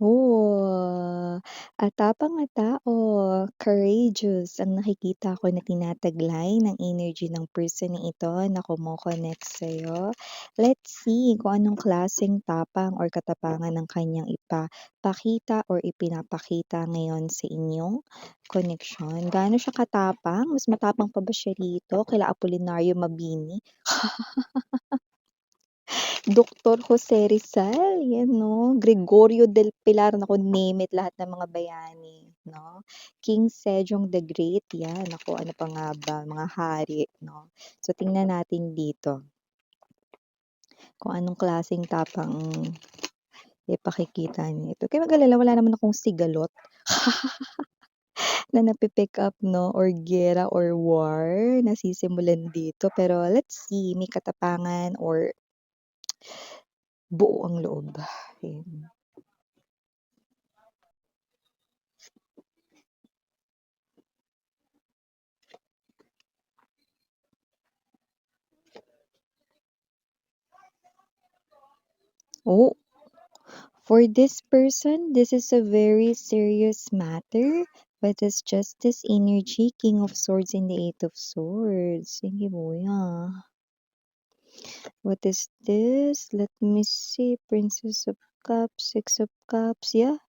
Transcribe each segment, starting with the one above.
Oh, tapang na tao, courageous ang nakikita ko na tinataglay ng energy ng person na ito na kumo-connect sa'yo. Let's see kung anong klaseng tapang or katapangan ng kanyang ipapakita or ipinapakita ngayon sa inyong koneksyon. Gaano siya katapang? Mas matapang pa ba siya rito kila Apolinario Mabini? Doktor Jose Rizal, 'yan 'no, Gregorio del Pilar, naku name it, lahat ng mga bayani 'no. King Sejong the Great, 'yan, naku ano pa nga ba, mga hari 'no. So tingnan natin dito kung anong klaseng tapang ipakikita nito. Huwag kayong mag-alala, wala naman akong sigalot na napi-pick up 'no, or giyera or war na sisimulan dito. Pero let's see, may katapangan or buo ang loob, ayan. Oh, for this person, this is a very serious matter, but it's just this energy, King of Swords and the Eight of Swords. Sige kuya. What is this? Let me see. Princess of Cups, Six of Cups. Yeah,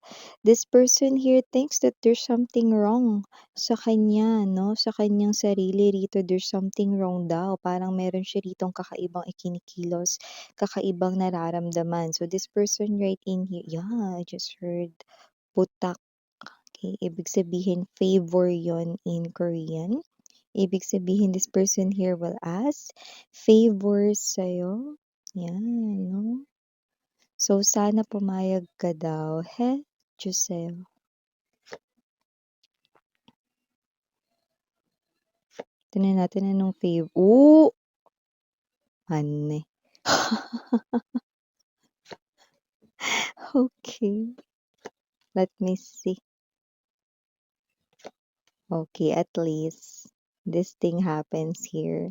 this person here thinks that there's something wrong sa kanya, no? Sa kanyang sarili rito, there's something wrong daw. Parang meron siya ritong kakaibang ikinikilos, kakaibang nararamdaman. So this person right in here, yeah, I just heard putak. Okay, ibig sabihin favor yon in Korean. Ibig sabihin this person here will ask favors sa'yo. Yan, no? So, sana pumayag ka daw. He, Josel. Tingnan natin anong Ane. Okay. Let me see. Okay, at least this thing happens here.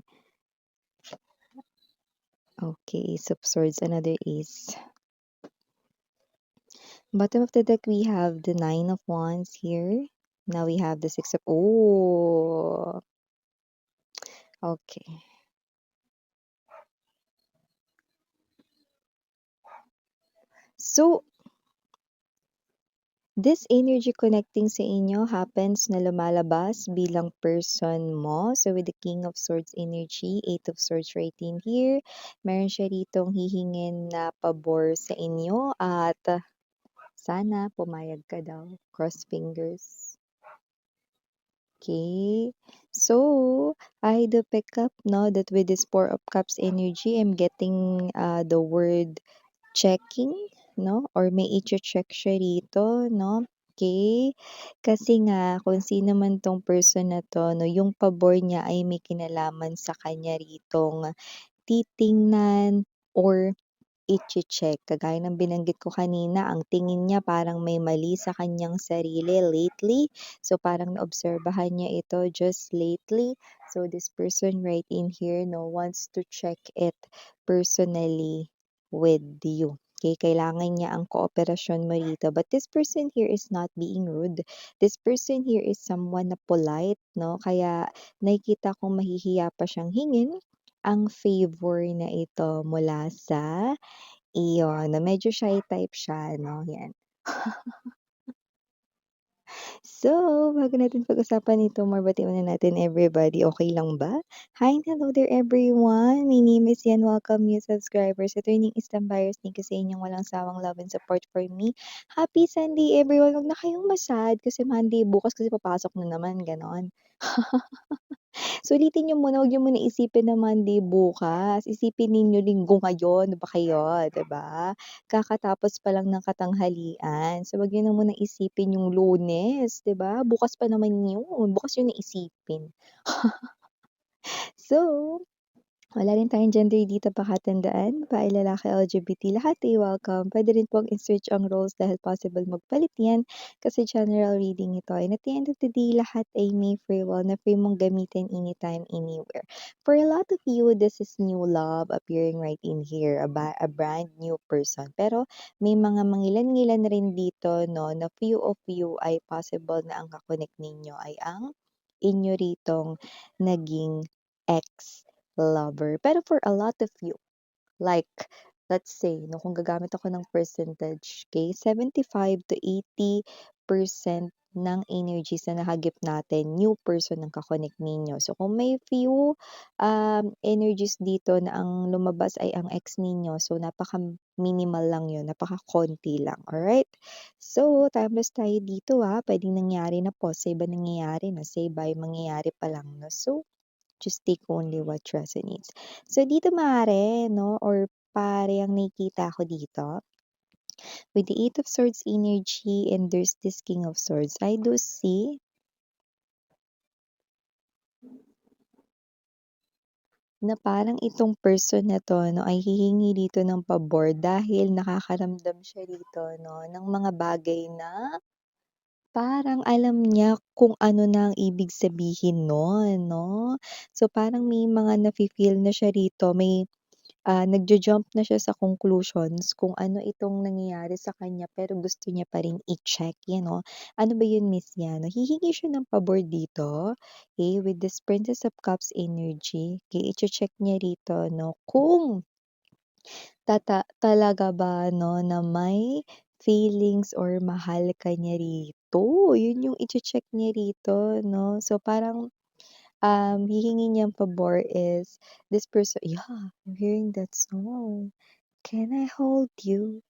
Okay, Ace of Swords, another Ace. Bottom of the deck, we have the Nine of Wands here. Now we have the Six of... Oh! Okay. So, this energy connecting sa inyo happens na lumalabas bilang person mo. So, with the King of Swords energy, Eight of Swords right in here, meron siya ritong hihingin na pabor sa inyo at sana pumayag ka daw. Cross fingers. Okay. So, I do pick up no that with this Four of Cups energy, I'm getting the word checking, no? Or may iche-check siya rito, no? Okay? Kasi nga, kung sino man tong person na to, no, yung pabor niya ay may kinalaman sa kanya ritong titingnan or iche-check. Kagaya ng binanggit ko kanina, ang tingin niya parang may mali sa kanyang sarili lately. So, parang naobserbahan niya ito just lately. So, this person right in here, no, wants to check it personally with you. Okay, kailangan niya ang kooperasyon mo rito. But this person here is not being rude. This person here is someone na polite, no? Kaya nakikita kong mahihiya pa siyang hingin ang favor na ito mula sa iyon, na medyo shy type siya 'no, 'yan. So, bago natin pag-usapan ito more, batiin muna natin everybody, okay lang ba? Hi and hello there everyone, my name is Yan, welcome new subscribers, returning Eastern buyers, thank you sa inyong walang sawang love and support for me. Happy Sunday everyone, wag na kayong ma-sad kasi Monday bukas kasi papasok na naman, gano'n. Sulitin niyo muna, huwag niyo muna isipin na Monday bukas, isipin ninyo Linggo ngayon, 'di ba kayo, 'di ba? Kakatapos pa lang ng katanghalian, so huwag niyo na munang isipin yung Lunes, 'di ba? Bukas pa naman yun, bukas yun na isipin. So, Wala rin tayong gender dito baka tandaan, babae, lalaki, LGBT, lahat ay welcome. Puwede rin pong i-switch ang roles dahil possible magpalit 'yan kasi general reading ito and at the end of the day lahat ay may free will na free mong gamitin anytime, anywhere. For a lot of you, this is new love appearing right in here, a brand new person. Pero may mga mangilan-ngilan rin dito 'no, na few of you ay possible na ang ka-connect ninyo ay ang inyo ritong naging ex lover. Pero for a lot of you, like, let's say, no, kung gagamit ako ng percentage, okay, 75 to 80% ng energies na nahagip natin, new person ang kakonek ninyo. So, kung may few energies dito na ang lumabas ay ang ex ninyo, so napaka-minimal lang yun, napaka-konti lang, alright? So, timeless tayo dito pwedeng nangyari na po, sa iba nangyayari na, sa iba ay mangyayari pa lang, no? So, just take only what resonates. So, dito maaari, no, or pare ang nakikita ko dito, with the Eight of Swords energy and there's this King of Swords, I do see na parang itong person na 'to 'no, ay hihingi dito ng pabor dahil nakakaramdam siya rito 'no, ng mga bagay na parang alam niya kung ano na ang ibig sabihin nun 'no. So, parang may mga nafi-feel na siya rito, may nagju-jump na siya sa conclusions kung ano itong nangyayari sa kanya pero gusto niya pa rin i-check, Ano ba yun Miss yan? Hihingi siya ng pabor dito, with this Princess of Cups energy, iche-check niya rito, no, kung talaga ba, no, na may feelings or mahal ka niya rito. Yun yung iche-check niya rito, no. So, parang hihingi niyang pabor is this person, yeah, I'm hearing that song. Can I hold you?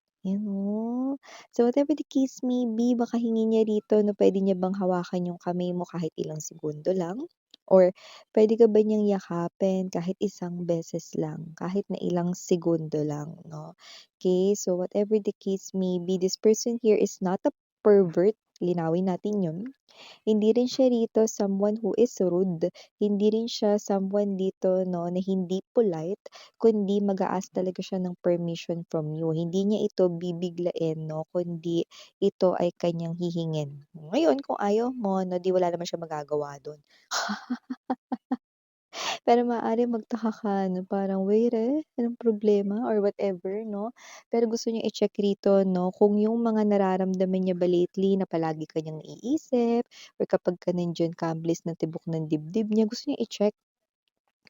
So whatever the case may be, baka hingin niya rito na pwede niya bang hawakan yung kamay mo kahit ilang segundo lang? Or pwede ka ba niyang yakapin kahit isang beses lang, kahit na ilang segundo lang, no? Okay, so whatever the case may be, this person here is not a pervert. Linawin natin yun. Hindi rin siya rito someone who is rude, hindi rin siya someone dito 'no, na hindi polite, kundi mag-a-ask talaga siya ng permission from you. Hindi niya ito bibiglain 'no, kundi ito ay kanyang hihingin. Ngayon kung ayaw mo 'no, 'di wala naman siyang magagawa dun. Pero maaari magtaka ka na parang, "Wait, anong problema?" or whatever 'no. Pero gusto niya i-check rito 'no, kung yung mga nararamdaman niya ba lately na palagi ka niyang naiisip or kapagka nandiyan ka ang bilis ng tibok ng dibdib niya, gusto niya i-check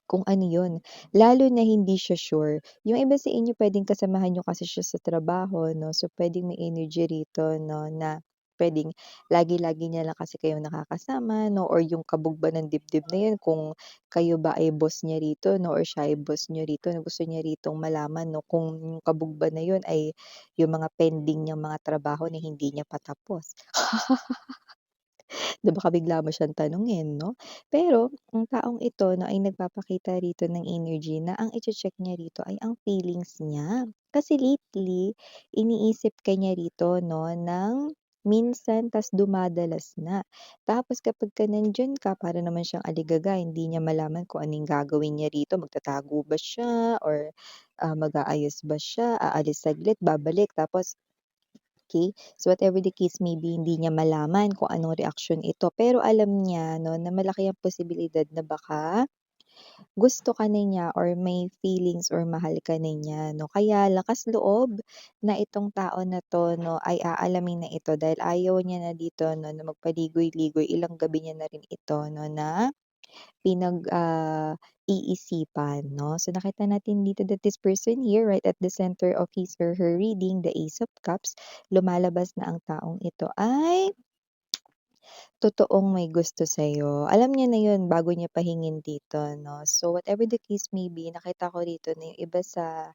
kung ano yun. Lalo na hindi siya sure. Yung iba sa inyo puwedeng kasamahan niyo kasi siya sa trabaho 'no, so puwedeng may energy rito 'no, na puwedeng lagi-lagi niya lang kasi kayong nakakasama 'no, or yung kabog ba ng dibdib na yun kung kayo ba ay boss niya rito 'no, or siya ay boss niyo rito na gusto niya ritong malaman 'no, kung yung kabog ba na yun ay yung mga pending niyang mga trabaho na hindi niya pa tapos. 'Di baka bigla mo siyang tanungin 'no? Pero ang taong ito 'no, ay nagpapakita rito ng energy na ang iche-check niya rito ay ang feelings niya. Kasi lately, iniisip ka niya rito 'no, ng minsan ta's dumadalas na. Tapos kapagka nandiyan ka para naman siyang aligaga, hindi niya malaman kung anong gagawin niya rito, magtatago ba siya or, mag-aayos ba siya, aalis saglit, babalik tapos okey. So, whatever the case may be, hindi niya malaman kung anong reaksyon ito. Pero alam niya 'no, na malaki ang posibilidad na baka gusto ka na niya or may feelings or mahal ka na niya 'no. Kaya lakas loob na itong tao na 'to 'no, ay aalamin na ito dahil ayaw niya na dito 'no, na magpaligoy-ligoy. Ilang gabi niya na rin ito 'no, na iisipan 'no. So, nakita natin dito that this person here, right at the center of his or her reading, the Ace of Cups, lumalabas na ang taong ito ay totoong may gusto sa'yo. Alam niya na 'yun bago niya pahingin dito 'no. So, whatever the case may be, nakita ko rito na yung iba sa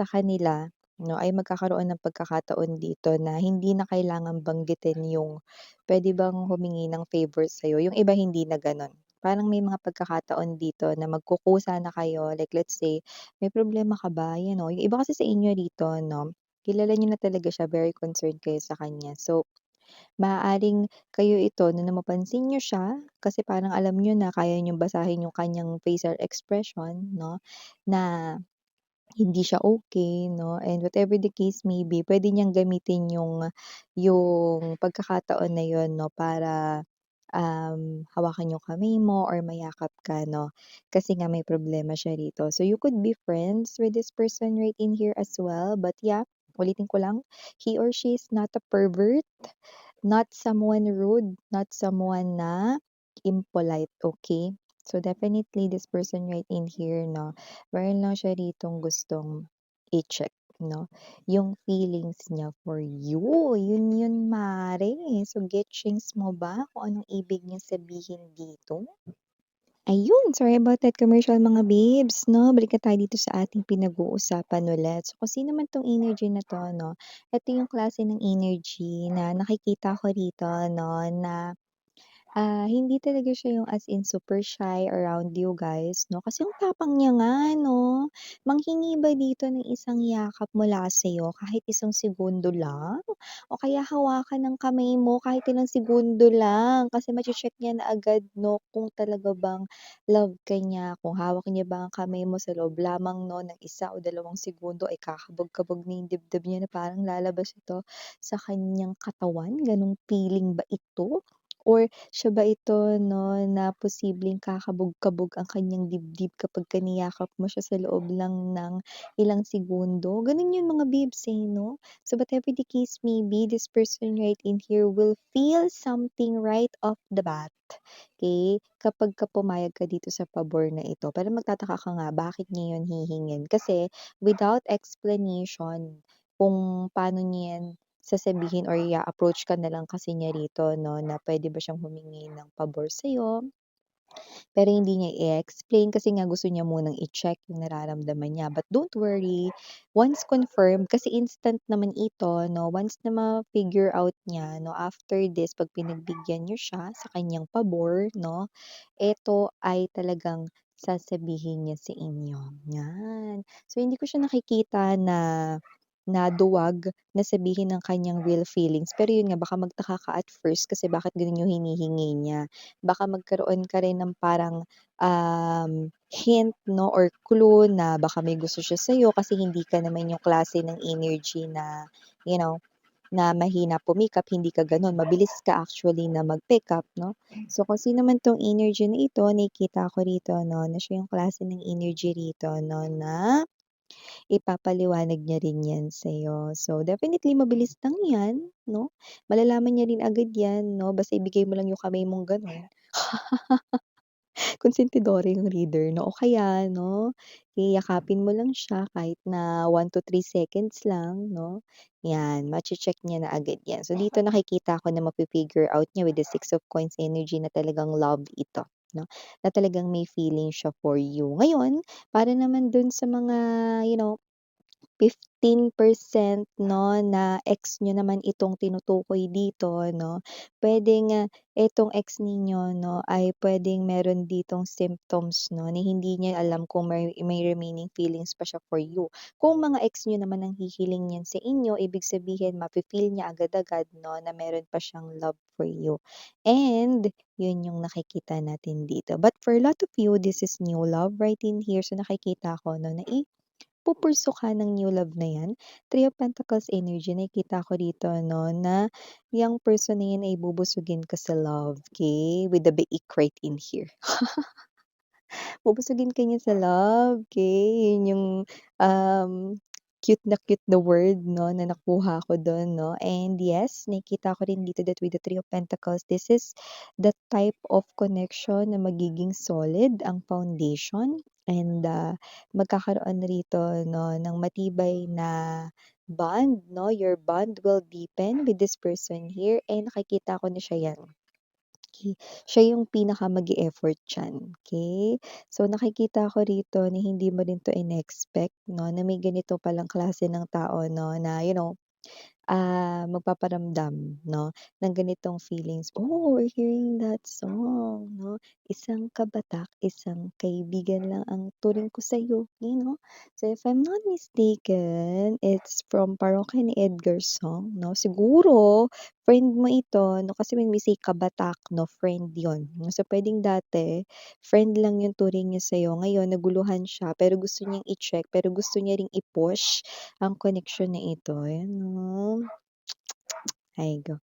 kanila 'no, ay magkakaroon ng pagkakataon dito na hindi na kailangang banggitin yung puwede bang humingi ng favor sa'yo, yung iba hindi na gano'n. Parang may mga pagkakataon dito na magkukusa na kayo, like let's say, "May problema ka ba?" 'Yan, yung iba kasi sa inyo rito 'no, kilala niyo na talaga siya, very concerned kayo sa kanya. So, Maaaring kayo ito na mapansin niyo siya kasi parang alam niyo na kaya niyong basahin yung kanyang facial expression 'no, na hindi siya okay 'no, and whatever the case may be puwede niyang gamitin yung pagkakataon na yun 'no para, hawakan yung kamay mo or mayakap ka 'no, kasi nga may problema siya rito. So you could be friends with this person right in here as well, but yeah, ulitin ko lang, he or she is not a pervert, not someone rude, not someone na impolite, okay? So definitely this person right in here 'no, meron lang siya ritong gustong i-check 'no, yung feelings niya for you, yun mare. So gets mo ba kung anong ibig niyang sabihin dito? Ayun, sorry about that commercial mga babes 'no, balik na tayo dito sa ating pinag-uusapan ulit. So kung sino man 'tong energy na 'to 'no, ito yung klase ng energy na nakikita ko rito 'no na hindi talaga siya yung as in super shy around you guys 'no, kasi ang tapang niya nga 'no. Manghingi ba dito ng isang yakap mula sa'yo kahit isang segundo lang o kaya hawakan ng kamay mo kahit ilang segundo lang kasi mache-check niya na agad 'no kung talaga bang love ka niya, kung hawak niya ba ang kamay mo sa loob lamang 'no ng 1 o 2 segundo ay kakabog-kabog na yung dibdib niya na parang lalabas ito sa kanyang katawan, gano'ng feeling ba ito? Or siya ba ito 'no, na posibleng kakabog-kabog ang kanyang dibdib kapagka niyakap mo siya sa loob lang ng ilang segundo, gano'n 'yun mga babes, eh, 'no. So whatever the case may be, this person right in here will feel something right off the bat, okey, kapagka pumayag ka dito sa pabor na ito. Pero magtataka ka nga bakit niya 'yun hihingin, kasi without explanation kung paano niya 'yan sasabihin or i-a-approach ka na lang kasi niya rito 'no, na puwede ba siyang humingi ng pabor sa'yo, pero hindi niya i-explain kasi nga gusto niya munang i-check yung nararamdaman niya. But don't worry, once confirmed kasi instant naman ito 'no, once na ma-figure out niya 'no, after this 'pag pinagbigyan niyo siya sa kanyang pabor 'no, ito ay talagang sasabihin niya sa inyo, 'yan. So hindi ko siya nakikita na na duwag na sabihin ang kanyang real feelings, pero yun nga baka magtaka ka at first kasi bakit ganun yung hinihingi niya. Baka magkaroon ka rin ng parang, hint 'no or clue na baka may gusto siya sa'yo kasi hindi ka naman yung klase ng energy na, you know, na mahina pumikap, hindi ka gano'n, mabilis ka actually na mag-pick-up 'no. So kung sino man 'tong energy na ito, nakikita ko rito 'no, na siya yung klase ng energy rito 'no na ipapaliwanag niya rin 'yan sa'yo. So definitely mabilis lang 'yan 'no, malalaman niya rin agad 'yan 'no, basta ibigay mo lang yung kamay mong gano'n. Konsentidora yung reader 'no o kaya 'no, yayakapin mo lang siya kahit na 1 to 3 seconds lang 'no, 'yan mache-check niya na agad 'yan. So dito nakikita ko na mafi-figure out niya with the 6 of Coins energy na talagang love ito 'no, na talagang may feeling siya for you. Ngayon, para naman dun sa mga, you know, 15% 'no, na ex niyo naman itong tinutukoy dito 'no, puwedeng, itong ex ninyo 'no, ay puwedeng meron ditong symptoms 'no, na hindi niya alam kung may remaining feelings pa siya for you. Kung mga ex niyo naman ang hihiling niyan sa inyo, ibig sabihin mafi-feel niya agad-agad 'no, na meron pa siyang love for you. And yun yung nakikita natin dito. But for a lot of you, this is new love right in here. So nakikita ko 'no, na, pupurso ka ng new love na 'yan. Three of Pentacles energy nakikita ko dito 'no, na yang person na 'yan ay bubusugin ka sa love, okay, with the big right in here. Bubusugin ka niya sa love, okay, yun yung, um, cute na word 'no, na nakuha ko dun 'no. And yes, nakikita ko rin dito that with the Three of Pentacles, this is the type of connection na magiging solid ang foundation and, magkakaroon rito 'no ng matibay na bond 'no. Your bond will deepen with this person here and nakikita ko na siya 'yan. Okay, siya yung pinaka mag-e-effort diyan, okey? So, nakikita ko rito na hindi mo rin 'to in-expect 'no, na may ganito palang klase ng tao 'no, na you know, magpaparamdam 'no, ng ganitong feelings. Oh, we're hearing that song 'no, isang kabatak, isang kaibigan lang ang turing ko sa'yo, you know? So, if I'm not mistaken, it's from Parokya ni Edgar song 'no, siguro friend mo ito 'no, kasi when we say kabatak 'no, friend 'yun. So, puwedeng dati friend lang 'yung turing niya sa'yo, ngayon naguluhan siya pero gusto niyang i-check, pero gusto niya ring i-push ang connection na ito, ayan 'no. Ay go.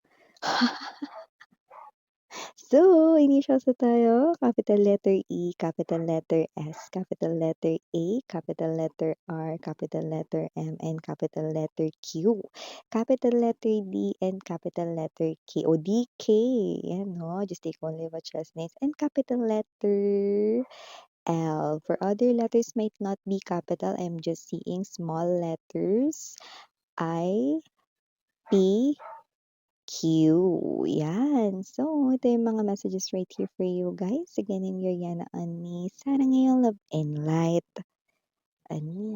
So, initials na tayo, capital letter E, capital letter S, capital letter A, capital letter R, capital letter M, and capital letter Q, capital letter D, and capital letter K, o DK, yan no, just take only what resonates, and capital letter L. For other letters might not be capital, I'm just seeing small letters, I, P, Q. Yan. So, ito yung mga messages right here for you guys. Again, in your Yana Ani. Sana ngayong love and light. Ano